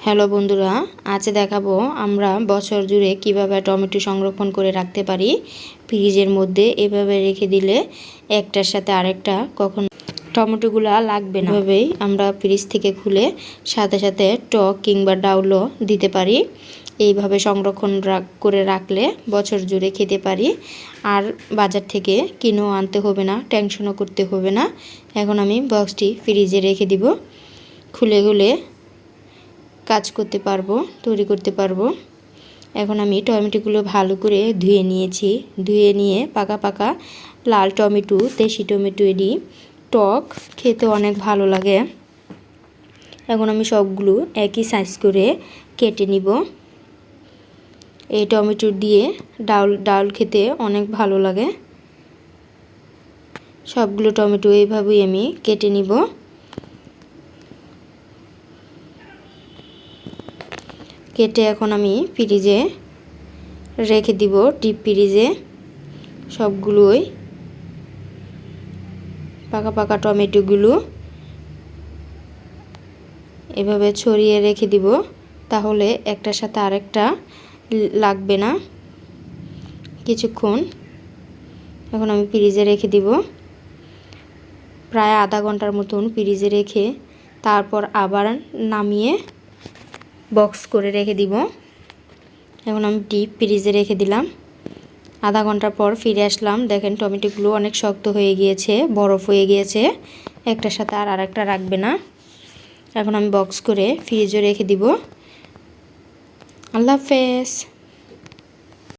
Hello বন্ধুরা, আজ দেখাবো আমরা বছর জুড়ে কিভাবে টমেটো সংরক্ষণ করে রাখতে পারি ফ্রিজের মধ্যে। এভাবে রেখে দিলে একটার সাথে আরেকটা কখনো টমেটোগুলা লাগবে না। এভাবেই আমরা ফ্রিজ থেকে খুলে সাথে সাথে টক কিংবা ডাউলও দিতে পারি। এইভাবে সংরক্ষণ করে রাখলে বছর জুড়ে খেতে পারি, আর বাজার থেকে কিনেও আনতে হবে না, টেনশনও করতে হবে না। এখন আমি বক্সটি ফ্রিজে রেখে দিব, খুলে খুলে কাজ করতে পারবো, তৈরি করতে পারবো। এখন আমি টমেটোগুলো ভালো করে ধুয়ে নিয়েছি। ধুয়ে নিয়ে পাকা পাকা লাল টমেটো, দেশি টমেটো এটি টক, খেতে অনেক ভালো লাগে। এখন আমি সবগুলো একই সাইজ করে কেটে নিব। এই টমেটো দিয়ে ডাউল খেতে অনেক ভালো লাগে। সবগুলো টমেটো এইভাবেই আমি কেটে নিব। কেটে এখন আমি ফ্রিজে রেখে দিব, ডিপ ফ্রিজে। সবগুলোই পাকা পাকা টমেটোগুলো এভাবে ছড়িয়ে রেখে দিব, তাহলে একটার সাথে আরেকটা লাগবে না কিছুক্ষণ। এখন আমি ফ্রিজে রেখে দিব প্রায় আধা ঘন্টার মতন। ফ্রিজে রেখে তারপর আবার নামিয়ে বক্স করে রেখে দিব। এখন আমি ডিপ ফ্রিজে রেখে দিলাম। আধা ঘন্টা পর ফিরে আসলাম, দেখেন টমেটোগুলো অনেক শক্ত হয়ে গিয়েছে, বরফ হয়ে গিয়েছে, একটার সাথে আর আরেকটা রাখবে না। এখন আমি বক্স করে ফ্রিজে রেখে দিব। আল্লাহ হাফেজ।